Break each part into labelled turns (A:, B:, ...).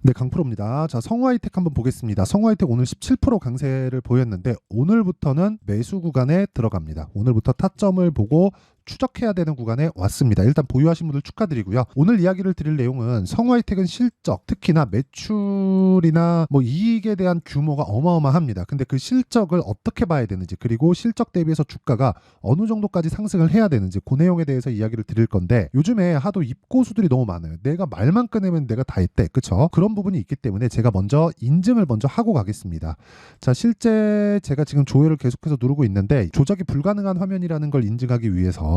A: 네, 강프로입니다. 자, 성우하이텍 한번 보겠습니다. 성우하이텍 오늘 17% 강세를 보였는데 오늘부터는 매수 구간에 들어갑니다. 오늘부터 타점을 보고 추적해야 되는 구간에 왔습니다. 일단 보유하신 분들 축하드리고요. 오늘 이야기를 드릴 내용은 성우하이텍은 실적, 특히나 매출이나 뭐 이익에 대한 규모가 어마어마합니다. 근데 그 실적을 어떻게 봐야 되는지, 그리고 실적 대비해서 주가가 어느 정도까지 상승을 해야 되는지, 그 내용에 대해서 이야기를 드릴 건데, 요즘에 하도 입고수들이 너무 많아요. 내가 말만 꺼내면 내가 다 했대. 그쵸? 그런 부분이 있기 때문에 제가 먼저 인증을 먼저 하고 가겠습니다. 자, 실제 제가 지금 조회를 계속해서 누르고 있는데 조작이 불가능한 화면이라는 걸 인증하기 위해서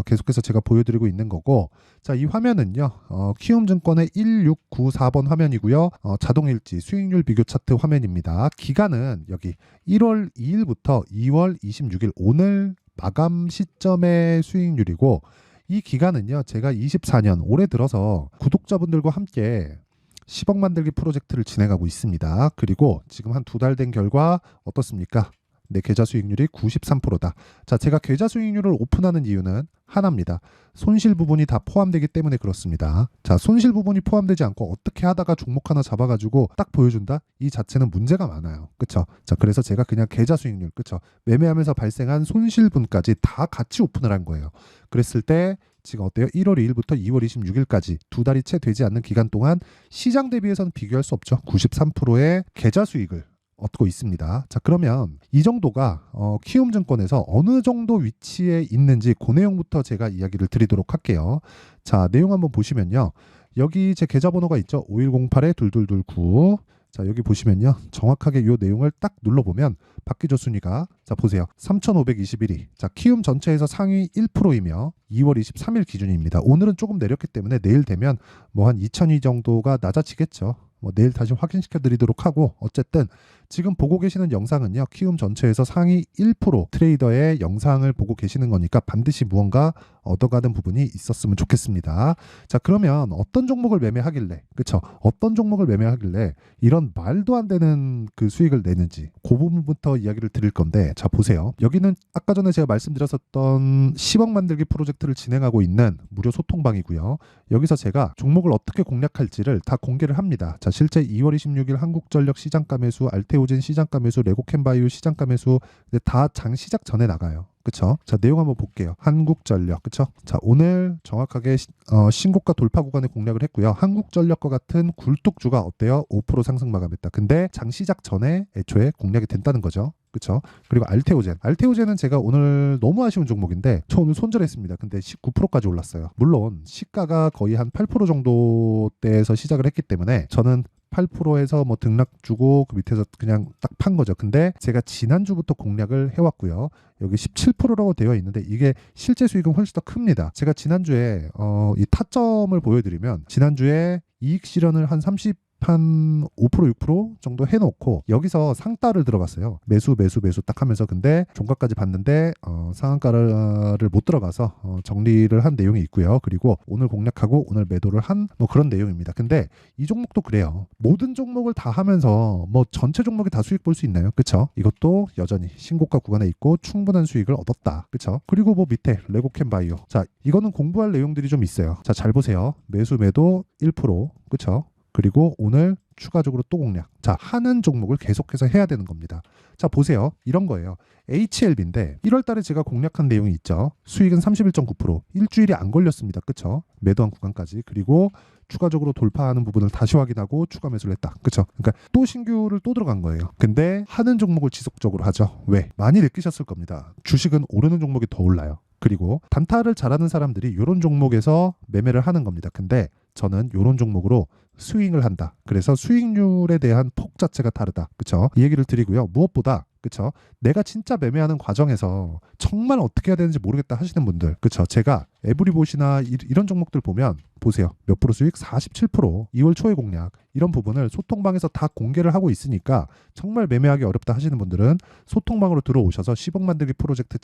A: 계속해서 제가 보여드리고 있는 거고, 자, 이 화면은요, 키움증권의 1694번 화면이고요. 자동일지 수익률 비교 차트 화면입니다. 기간은 여기 1월 2일부터 2월 26일 오늘 마감 시점의 수익률이고, 이 기간은요, 제가 24년 올해 들어서 구독자분들과 함께 10억 만들기 프로젝트를 진행하고 있습니다. 그리고 지금 한 2달 된 결과 어떻습니까? 내 계좌 수익률이 93%다. 자, 제가 계좌 수익률을 오픈하는 이유는 하나입니다. 손실 부분이 다 포함되기 때문에 그렇습니다. 자, 손실 부분이 포함되지 않고 어떻게 하다가 종목 하나 잡아가지고 딱 보여준다? 이 자체는 문제가 많아요. 그쵸? 자, 그래서 제가 그냥 계좌 수익률, 그쵸? 매매하면서 발생한 손실분까지 다 같이 오픈을 한 거예요. 그랬을 때 지금 어때요? 1월 2일부터 2월 26일까지 2달이 채 되지 않는 기간 동안 시장 대비해서는 비교할 수 없죠. 93%의 계좌 수익을 얻고 있습니다. 자, 그러면 이 정도가 키움증권에서 어느 정도 위치에 있는지 그 내용부터 제가 이야기를 드리도록 할게요. 자, 내용 한번 보시면요. 여기 제 계좌번호가 있죠. 5108-2229. 자, 여기 보시면요. 정확하게 이 내용을 딱 눌러보면 바퀴조 순위가, 자, 보세요. 3521위. 자, 키움 전체에서 상위 1%이며 2월 23일 기준입니다. 오늘은 조금 내렸기 때문에 내일 되면 뭐 한 2000위 정도가 낮아지겠죠. 뭐 내일 다시 확인시켜 드리도록 하고, 어쨌든 지금 보고 계시는 영상은요, 키움 전체에서 상위 1% 트레이더의 영상을 보고 계시는 거니까 반드시 무언가 얻어가는 부분이 있었으면 좋겠습니다. 자, 그러면 어떤 종목을 매매하길래, 그쵸? 어떤 종목을 매매하길래 이런 말도 안 되는 그 수익을 내는지, 그 부분부터 이야기를 드릴 건데, 자, 보세요. 여기는 아까 전에 제가 말씀드렸었던 10억 만들기 프로젝트를 진행하고 있는 무료 소통방이고요. 여기서 제가 종목을 어떻게 공략할지를 다 공개를 합니다. 자, 실제 2월 26일 한국전력 시장가 매수, 알테오젠 시장가 매수, 레고캠바이오 시장가 매수, 다 장 시작 전에 나가요. 그쵸? 자, 내용 한번 볼게요. 한국전력, 그쵸? 자, 오늘 정확하게 신고가 돌파 구간에 공략을 했고요. 한국전력과 같은 굴뚝주가 어때요? 5% 상승 마감했다. 근데 장 시작 전에 애초에 공략이 된다는 거죠. 그쵸? 그리고 알테오젠. 알테오젠은 제가 오늘 너무 아쉬운 종목인데 저 오늘 손절했습니다. 근데 19%까지 올랐어요. 물론 시가가 거의 한 8% 정도대에서 시작을 했기 때문에 저는 8%에서 뭐 등락 주고 그 밑에서 그냥 딱 판 거죠. 근데 제가 지난주부터 공략을 해왔고요. 여기 17%라고 되어 있는데 이게 실제 수익은 훨씬 더 큽니다. 제가 지난주에 이 타점을 보여드리면 지난주에 이익 실현을 한 5% 6% 정도 해놓고 여기서 상따를 들어갔어요. 매수 딱 하면서. 근데 종가까지 봤는데 상한가를 못 들어가서 정리를 한 내용이 있고요. 그리고 오늘 공략하고 오늘 매도를 한 뭐 그런 내용입니다. 근데 이 종목도 그래요. 모든 종목을 다 하면서 뭐 전체 종목이 다 수익 볼 수 있나요? 그쵸? 이것도 여전히 신고가 구간에 있고 충분한 수익을 얻었다. 그쵸? 그리고 뭐 밑에 레고캠바이오. 자, 이거는 공부할 내용들이 좀 있어요. 자, 잘 보세요. 매수 매도 1%. 그쵸? 그리고 오늘 추가적으로 또 공략. 자, 하는 종목을 계속해서 해야 되는 겁니다. 자, 보세요. 이런 거예요. HLB인데 1월 달에 제가 공략한 내용이 있죠. 수익은 31.9%. 일주일이 안 걸렸습니다. 그쵸? 매도한 구간까지. 그리고 추가적으로 돌파하는 부분을 다시 확인하고 추가 매수를 했다. 그쵸? 그러니까 또 신규를 또 들어간 거예요. 근데 하는 종목을 지속적으로 하죠. 왜? 많이 느끼셨을 겁니다. 주식은 오르는 종목이 더 올라요. 그리고 단타를 잘하는 사람들이 이런 종목에서 매매를 하는 겁니다. 근데 저는 이런 종목으로 스윙을 한다. 그래서 수익률에 대한 폭 자체가 다르다. 그쵸? 이 얘기를 드리고요. 무엇보다 그쵸? 내가 진짜 매매하는 과정에서 정말 어떻게 해야 되는지 모르겠다 하시는 분들, 그쵸? 제가 에브리봇이나 이런 종목들 보면 보세요. 몇 프로 수익? 47%. 2월 초에 공략. 이런 부분을 소통방에서 다 공개를 하고 있으니까 정말 매매하기 어렵다 하시는 분들은 소통방으로 들어오셔서 10억 만들기 프로젝트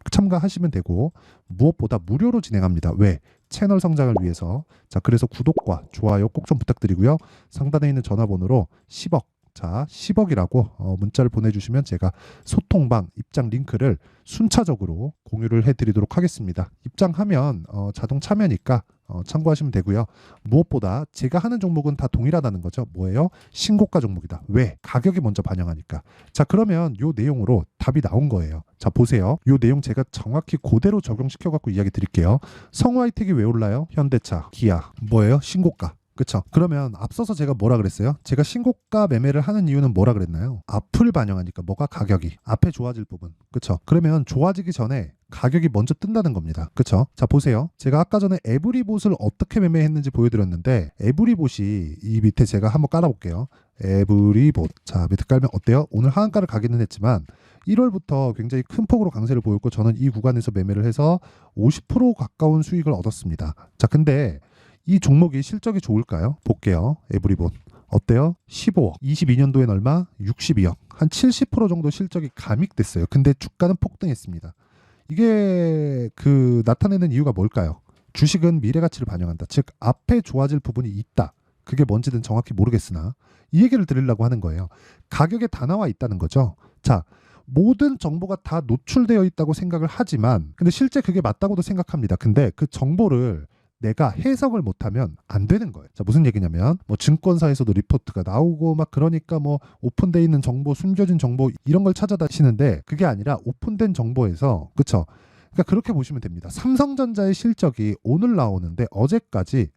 A: 참가하시면 되고, 무엇보다 무료로 진행합니다. 왜? 채널 성장을 위해서. 자, 그래서 구독과 좋아요 꼭 좀 부탁드리고요. 상단에 있는 전화번호로 10억, 자, 10억이라고 문자를 보내주시면 제가 소통방 입장 링크를 순차적으로 공유를 해드리도록 하겠습니다. 입장하면 자동 참여니까 참고하시면 되고요. 무엇보다 제가 하는 종목은 다 동일하다는 거죠. 뭐예요? 신고가 종목이다. 왜? 가격이 먼저 반영하니까. 자, 그러면 요 내용으로 답이 나온 거예요. 자, 보세요. 요 내용 제가 정확히 그대로 적용시켜 갖고 이야기 드릴게요. 성우하이텍이 왜 올라요? 현대차, 기아. 뭐예요? 신고가. 그쵸? 그러면 앞서서 제가 뭐라 그랬어요? 제가 신고가 매매를 하는 이유는 뭐라 그랬나요? 앞을 반영하니까. 뭐가? 가격이 앞에 좋아질 부분. 그쵸? 그러면 좋아지기 전에 가격이 먼저 뜬다는 겁니다. 그쵸? 자, 보세요. 제가 아까 전에 에브리봇을 어떻게 매매했는지 보여드렸는데, 에브리봇이 이 밑에 제가 한번 깔아볼게요. 에브리봇. 자, 밑에 깔면 어때요? 오늘 하한가를 가기는 했지만 1월부터 굉장히 큰 폭으로 강세를 보였고, 저는 이 구간에서 매매를 해서 50% 가까운 수익을 얻었습니다. 자, 근데 이 종목이 실적이 좋을까요? 볼게요. 에브리본. 어때요? 15억. 22년도엔 얼마? 62억. 한 70% 정도 실적이 감익됐어요. 근데 주가는 폭등했습니다. 이게 나타내는 이유가 뭘까요? 주식은 미래 가치를 반영한다. 즉 앞에 좋아질 부분이 있다. 그게 뭔지는 정확히 모르겠으나 이 얘기를 드리려고 하는 거예요. 가격에 다 나와 있다는 거죠. 자, 모든 정보가 다 노출되어 있다고 생각을 하지만 근데 실제 그게 맞다고도 생각합니다. 근데 그 정보를 내가 해석을 못하면 안 되는 거예요. 자, 무슨 얘기냐면 뭐 증권사에서도 리포트가 나오고 막 그러니까 뭐 오픈되어 있는 정보, 숨겨진 정보 이런 걸 찾아다시는데 그게 아니라 오픈된 정보에서 그쵸? 그러니까 그렇게 보시면 됩니다. 삼성전자의 실적이 오늘 나오는데 어제까지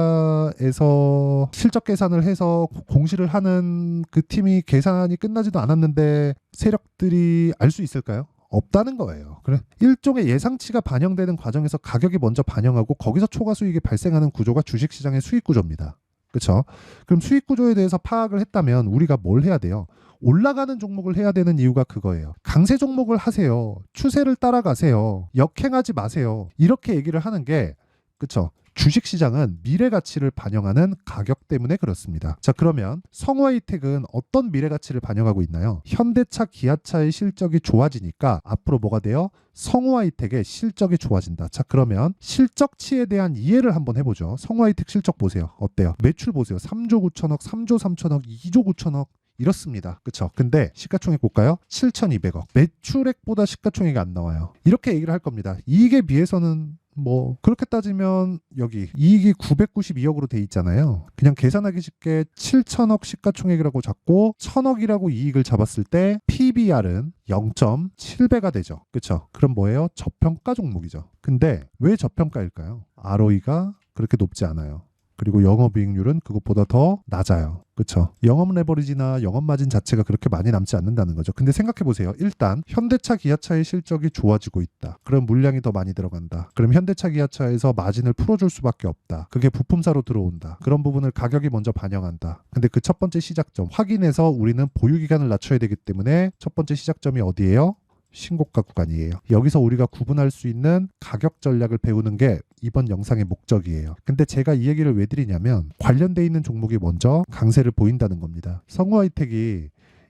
A: 삼성전자에서 실적 계산을 해서 공시를 하는 그 팀이 계산이 끝나지도 않았는데 세력들이 알 수 있을까요? 없다는 거예요. 그래. 일종의 예상치가 반영되는 과정에서 가격이 먼저 반영하고 거기서 초과 수익이 발생하는 구조가 주식시장의 수익 구조입니다. 그렇죠? 그럼 수익 구조에 대해서 파악을 했다면 우리가 뭘 해야 돼요? 올라가는 종목을 해야 되는 이유가 그거예요. 강세 종목을 하세요. 추세를 따라가세요. 역행하지 마세요. 이렇게 얘기를 하는 게 그렇죠? 주식시장은 미래 가치를 반영하는 가격 때문에 그렇습니다. 자, 그러면 성우하이텍은 어떤 미래 가치를 반영하고 있나요? 현대차, 기아차의 실적이 좋아지니까 앞으로 뭐가 돼요? 성우하이텍의 실적이 좋아진다. 자, 그러면 실적치에 대한 이해를 한번 해보죠. 성우하이텍 실적 보세요. 어때요? 매출 보세요. 3조 9천억, 3조 3천억, 2조 9천억. 이렇습니다. 그쵸? 근데 시가총액 볼까요? 7,200억. 매출액보다 시가총액이 안 나와요. 이렇게 얘기를 할 겁니다. 이익에 비해서는 뭐 그렇게 따지면 여기 이익이 992억으로 돼 있잖아요. 그냥 계산하기 쉽게 7천억 시가총액이라고 잡고 1,000억이라고 이익을 잡았을 때 PBR은 0.7배가 되죠. 그쵸? 그럼 뭐예요? 저평가 종목이죠. 근데 왜 저평가일까요? ROE가 그렇게 높지 않아요. 그리고 영업이익률은 그것보다 더 낮아요. 그렇죠? 영업 레버리지나 영업 마진 자체가 그렇게 많이 남지 않는다는 거죠. 근데 생각해 보세요. 일단 현대차, 기아차의 실적이 좋아지고 있다. 그럼 물량이 더 많이 들어간다. 그럼 현대차, 기아차에서 마진을 풀어줄 수밖에 없다. 그게 부품사로 들어온다. 그런 부분을 가격이 먼저 반영한다. 근데 그 첫 번째 시작점 확인해서 우리는 보유 기간을 낮춰야 되기 때문에 첫 번째 시작점이 어디예요? 신고가 구간이에요. 여기서 우리가 구분할 수 있는 가격 전략을 배우는 게 이번 영상의 목적이에요. 근데 제가 이 얘기를 왜 드리냐면 관련돼 있는 종목이 먼저 강세를 보인다는 겁니다. 성우하이텍이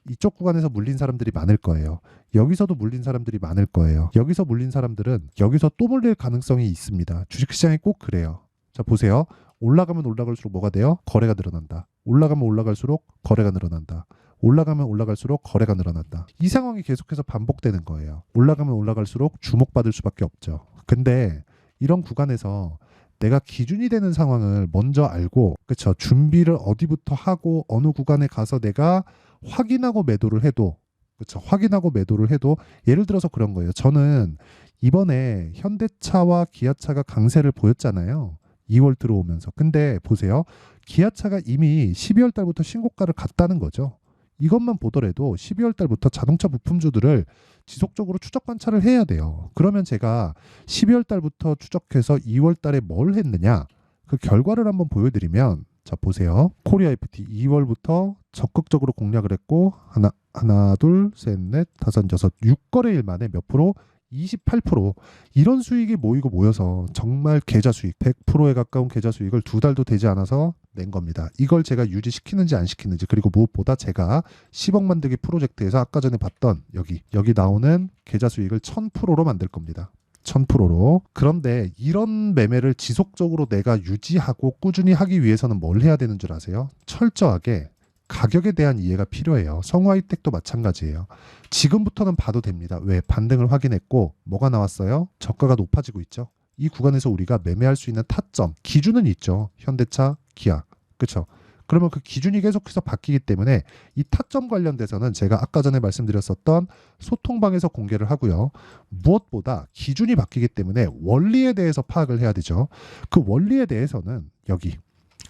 A: 이쪽 구간에서 물린 사람들이 많을 거예요. 여기서도 물린 사람들이 많을 거예요. 여기서 물린 사람들은 여기서 또 물릴 가능성이 있습니다. 주식시장이 꼭 그래요. 자, 보세요. 올라가면 올라갈수록 뭐가 돼요? 거래가 늘어난다. 올라가면 올라갈수록 거래가 늘어난다. 올라가면 올라갈수록 거래가 늘어난다. 이 상황이 계속해서 반복되는 거예요. 올라가면 올라갈수록 주목받을 수밖에 없죠. 근데 이런 구간에서 내가 기준이 되는 상황을 먼저 알고 그쵸? 준비를 어디부터 하고 어느 구간에 가서 내가 확인하고 매도를 해도 그쵸? 확인하고 매도를 해도 예를 들어서 그런 거예요. 저는 이번에 현대차와 기아차가 강세를 보였잖아요. 2월 들어오면서. 근데 보세요. 기아차가 이미 12월 달부터 신고가를 갔다는 거죠. 이것만 보더라도 12월 달부터 자동차 부품주들을 지속적으로 추적 관찰을 해야 돼요. 그러면 제가 12월 달부터 추적해서 2월 달에 뭘 했느냐? 그 결과를 한번 보여드리면 자, 보세요. 코리아 FT 2월부터 적극적으로 공략을 했고 하나, 둘, 셋, 넷, 다섯, 여섯, 6거래일 만에 몇 프로? 28% 이런 수익이 모이고 모여서 정말 계좌 수익 100%에 가까운 계좌 수익을 2달도 되지 않아서 낸 겁니다. 이걸 제가 유지시키는지 안 시키는지 그리고 무엇보다 제가 10억 만들기 프로젝트에서 아까 전에 봤던 여기 나오는 계좌 수익을 1000%로 만들 겁니다. 1000%로. 그런데 이런 매매를 지속적으로 내가 유지하고 꾸준히 하기 위해서는 뭘 해야 되는 줄 아세요? 철저하게 가격에 대한 이해가 필요해요. 성우하이텍도 마찬가지예요. 지금부터는 봐도 됩니다. 왜? 반등을 확인했고 뭐가 나왔어요? 저가가 높아지고 있죠. 이 구간에서 우리가 매매할 수 있는 타점, 기준은 있죠. 현대차, 기아. 그렇죠? 그러면 그 기준이 계속해서 바뀌기 때문에 이 타점 관련돼서는 제가 아까 전에 말씀드렸었던 소통방에서 공개를 하고요. 무엇보다 기준이 바뀌기 때문에 원리에 대해서 파악을 해야 되죠. 그 원리에 대해서는 여기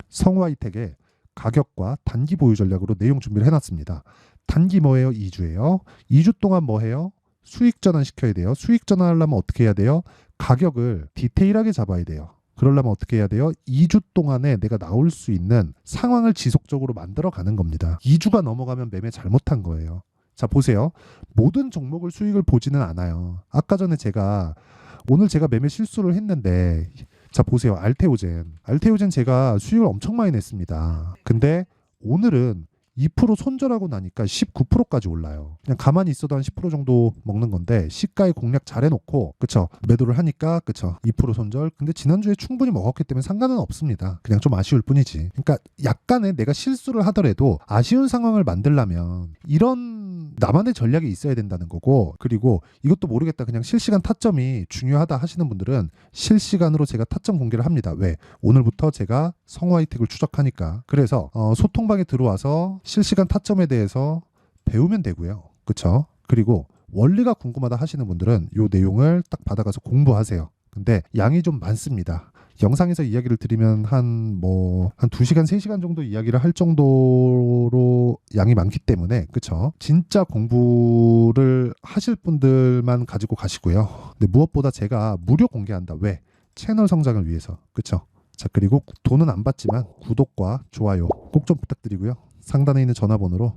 A: 성우하이텍의 가격과 단기 보유 전략으로 내용 준비를 해놨습니다. 단기 뭐예요? 2주예요. 2주 동안 뭐 해요? 수익 전환 시켜야 돼요. 수익 전환하려면 어떻게 해야 돼요? 가격을 디테일하게 잡아야 돼요. 그러려면 어떻게 해야 돼요? 2주 동안에 내가 나올 수 있는 상황을 지속적으로 만들어 가는 겁니다. 2주가 넘어가면 매매 잘못한 거예요. 자, 보세요. 모든 종목을 수익을 보지는 않아요. 아까 전에 오늘 제가 매매 실수를 했는데, 자, 보세요. 알테오젠 제가 수익을 엄청 많이 냈습니다. 근데 오늘은 2% 손절하고 나니까 19%까지 올라요. 그냥 가만히 있어도 한 10% 정도 먹는 건데 시가에 공략 잘 해놓고 그쵸 매도를 하니까 그쵸 2% 손절. 근데 지난주에 충분히 먹었기 때문에 상관은 없습니다. 그냥 좀 아쉬울 뿐이지. 그러니까 약간의 내가 실수를 하더라도 아쉬운 상황을 만들려면 이런 나만의 전략이 있어야 된다는 거고, 그리고 이것도 모르겠다 그냥 실시간 타점이 중요하다 하시는 분들은 실시간으로 제가 타점 공개를 합니다. 왜? 오늘부터 제가 성우하이텍을 추적하니까. 그래서 소통방에 들어와서 실시간 타점에 대해서 배우면 되고요. 그쵸? 그리고 원리가 궁금하다 하시는 분들은 이 내용을 딱 받아가서 공부하세요. 근데 양이 좀 많습니다. 영상에서 이야기를 드리면 한 2시간, 3시간 정도 이야기를 할 정도로 양이 많기 때문에 그쵸? 진짜 공부를 하실 분들만 가지고 가시고요. 근데 무엇보다 제가 무료 공개한다. 왜? 채널 성장을 위해서. 그쵸? 자, 그리고 돈은 안 받지만 구독과 좋아요 꼭 좀 부탁드리고요. 상단에 있는 전화번호로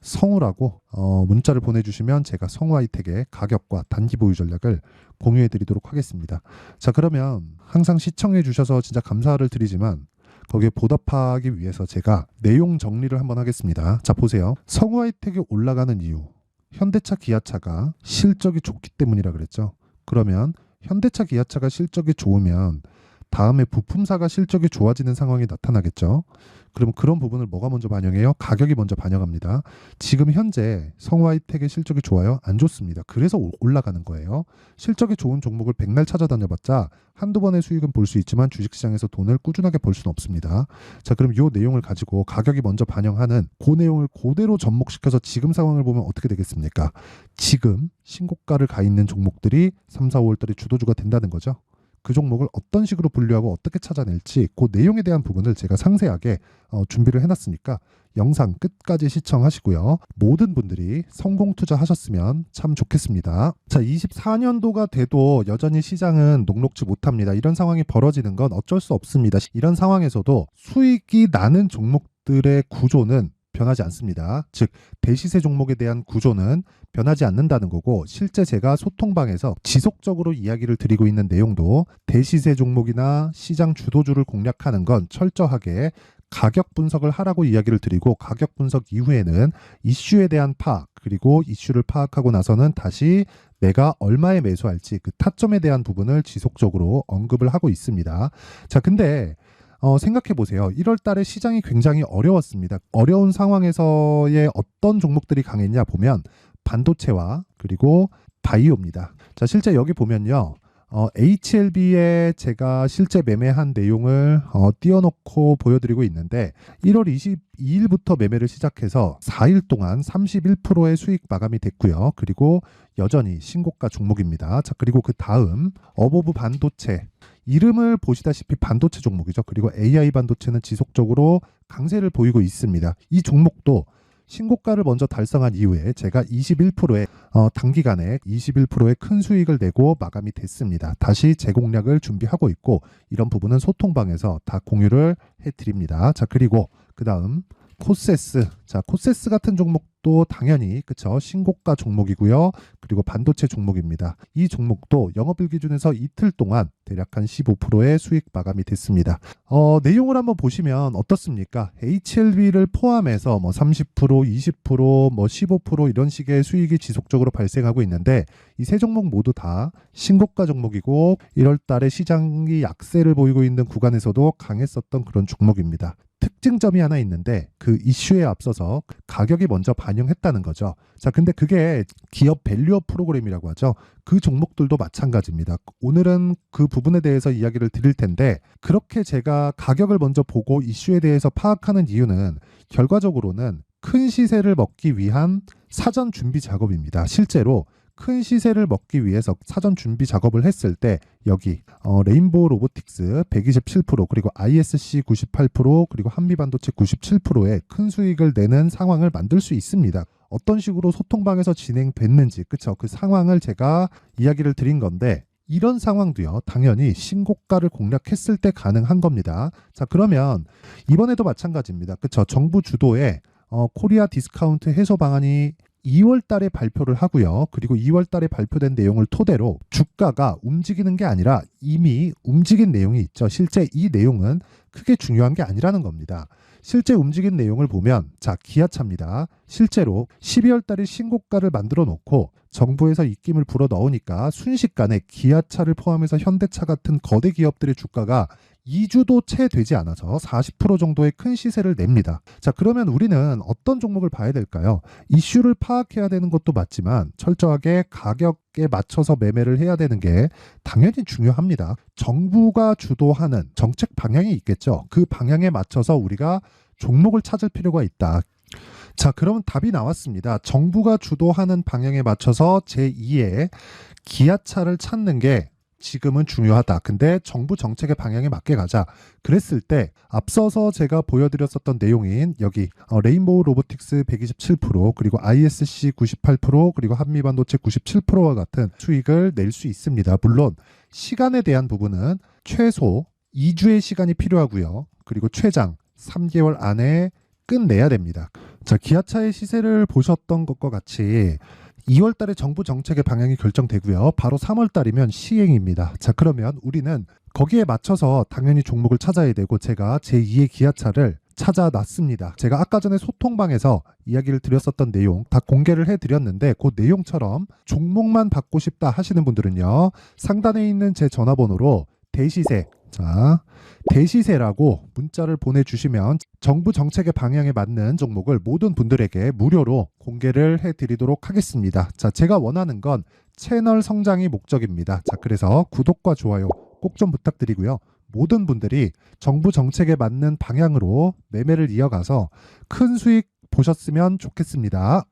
A: 성우라고 문자를 보내주시면 제가 성우하이텍의 가격과 단기 보유 전략을 공유해 드리도록 하겠습니다. 자, 그러면 항상 시청해 주셔서 진짜 감사를 드리지만 거기에 보답하기 위해서 제가 내용 정리를 한번 하겠습니다. 자, 보세요. 성우하이텍이 올라가는 이유, 현대차 기아차가 실적이 좋기 때문이라 그랬죠. 그러면 현대차 기아차가 실적이 좋으면 다음에 부품사가 실적이 좋아지는 상황이 나타나겠죠. 그럼 그런 부분을 뭐가 먼저 반영해요? 가격이 먼저 반영합니다. 지금 현재 성우하이텍의 실적이 좋아요? 안 좋습니다. 그래서 올라가는 거예요. 실적이 좋은 종목을 백날 찾아다녀봤자 한두 번의 수익은 볼 수 있지만 주식시장에서 돈을 꾸준하게 벌 수는 없습니다. 자, 그럼 이 내용을 가지고 가격이 먼저 반영하는 그 내용을 그대로 접목시켜서 지금 상황을 보면 어떻게 되겠습니까? 지금 신고가를 가 있는 종목들이 3, 4, 5월달에 주도주가 된다는 거죠. 그 종목을 어떤 식으로 분류하고 어떻게 찾아낼지 그 내용에 대한 부분을 제가 상세하게 준비를 해놨으니까 영상 끝까지 시청하시고요. 모든 분들이 성공 투자하셨으면 참 좋겠습니다. 자, 24년도가 돼도 여전히 시장은 녹록지 못합니다. 이런 상황이 벌어지는 건 어쩔 수 없습니다. 이런 상황에서도 수익이 나는 종목들의 구조는 변하지 않습니다. 즉 대시세 종목에 대한 구조는 변하지 않는다는 거고, 실제 제가 소통방에서 지속적으로 이야기를 드리고 있는 내용도 대시세 종목이나 시장 주도주를 공략하는 건 철저하게 가격 분석을 하라고 이야기를 드리고, 가격 분석 이후에는 이슈에 대한 파악, 그리고 이슈를 파악하고 나서는 다시 내가 얼마에 매수할지 그 타점에 대한 부분을 지속적으로 언급을 하고 있습니다. 자, 근데 생각해 보세요. 1월 달에 시장이 굉장히 어려웠습니다. 어려운 상황에서의 어떤 종목들이 강했냐 보면 반도체와 그리고 바이오입니다. 자, 실제 여기 보면요. HLB에 제가 실제 매매한 내용을 띄워놓고 보여드리고 있는데 1월 22일부터 매매를 시작해서 4일 동안 31%의 수익 마감이 됐고요. 그리고 여전히 신고가 종목입니다. 자, 그리고 그 다음 어보브 반도체, 이름을 보시다시피 반도체 종목이죠. 그리고 AI 반도체는 지속적으로 강세를 보이고 있습니다. 이 종목도 신고가를 먼저 달성한 이후에 제가 21%의 단기간에 21%의 큰 수익을 내고 마감이 됐습니다. 다시 재공략을 준비하고 있고, 이런 부분은 소통방에서 다 공유를 해드립니다. 자, 그리고 그 다음 코세스. 자, 코세스 같은 종목도 당연히 그쵸 신고가 종목이고요. 그리고 반도체 종목입니다. 이 종목도 영업일 기준에서 이틀 동안 대략 한 15%의 수익 마감이 됐습니다. 내용을 한번 보시면 어떻습니까? HLB를 포함해서 30%, 20%, 15% 이런 식의 수익이 지속적으로 발생하고 있는데, 이 세 종목 모두 다 신고가 종목이고 1월 달에 시장이 약세를 보이고 있는 구간에서도 강했었던 그런 종목입니다. 특징점이 하나 있는데 그 이슈에 앞서서 가격이 먼저 반영했다는 거죠. 자, 근데 그게 기업 밸류업 프로그램이라고 하죠. 그 종목들도 마찬가지입니다. 오늘은 그 부분에 대해서 이야기를 드릴 텐데 그렇게 제가 가격을 먼저 보고 이슈에 대해서 파악하는 이유는 결과적으로는 큰 시세를 먹기 위한 사전 준비 작업입니다. 실제로 큰 시세를 먹기 위해서 사전 준비 작업을 했을 때 여기 레인보우 로보틱스 127% 그리고 ISC 98% 그리고 한미반도체 97%의 큰 수익을 내는 상황을 만들 수 있습니다. 어떤 식으로 소통방에서 진행됐는지 그쵸? 그 상황을 제가 이야기를 드린 건데 이런 상황도요 당연히 신고가를 공략했을 때 가능한 겁니다. 자, 그러면 이번에도 마찬가지입니다. 그쵸? 정부 주도의 코리아 디스카운트 해소 방안이 2월 달에 발표를 하고요. 그리고 2월 달에 발표된 내용을 토대로 주가가 움직이는 게 아니라 이미 움직인 내용이 있죠. 실제 이 내용은 크게 중요한 게 아니라는 겁니다. 실제 움직인 내용을 보면 자, 기아차입니다. 실제로 12월 달에 신고가를 만들어 놓고 정부에서 입김을 불어 넣으니까 순식간에 기아차를 포함해서 현대차 같은 거대 기업들의 주가가 2주도 채 되지 않아서 40% 정도의 큰 시세를 냅니다. 자, 그러면 우리는 어떤 종목을 봐야 될까요? 이슈를 파악해야 되는 것도 맞지만 철저하게 가격에 맞춰서 매매를 해야 되는 게 당연히 중요합니다. 정부가 주도하는 정책 방향이 있겠죠. 그 방향에 맞춰서 우리가 종목을 찾을 필요가 있다. 자, 그럼 답이 나왔습니다. 정부가 주도하는 방향에 맞춰서 제2의 기아차를 찾는 게 지금은 중요하다. 근데 정부 정책의 방향에 맞게 가자. 그랬을 때 앞서서 제가 보여드렸었던 내용인 여기 레인보우 로보틱스 127% 그리고 ISC 98% 그리고 한미반도체 97%와 같은 수익을 낼 수 있습니다. 물론 시간에 대한 부분은 최소 2주의 시간이 필요하고요. 그리고 최장 3개월 안에 끝내야 됩니다. 자, 기아차의 시세를 보셨던 것과 같이 2월 달에 정부 정책의 방향이 결정되고요. 바로 3월 달이면 시행입니다. 자, 그러면 우리는 거기에 맞춰서 당연히 종목을 찾아야 되고 제가 제2의 기아차를 찾아놨습니다. 제가 아까 전에 소통방에서 이야기를 드렸었던 내용 다 공개를 해드렸는데 그 내용처럼 종목만 받고 싶다 하시는 분들은요. 상단에 있는 제 전화번호로 대시세 자, 대시세라고 문자를 보내주시면 정부 정책의 방향에 맞는 종목을 모든 분들에게 무료로 공개를 해드리도록 하겠습니다. 자, 제가 원하는 건 채널 성장이 목적입니다. 자, 그래서 구독과 좋아요 꼭 좀 부탁드리고요. 모든 분들이 정부 정책에 맞는 방향으로 매매를 이어가서 큰 수익 보셨으면 좋겠습니다.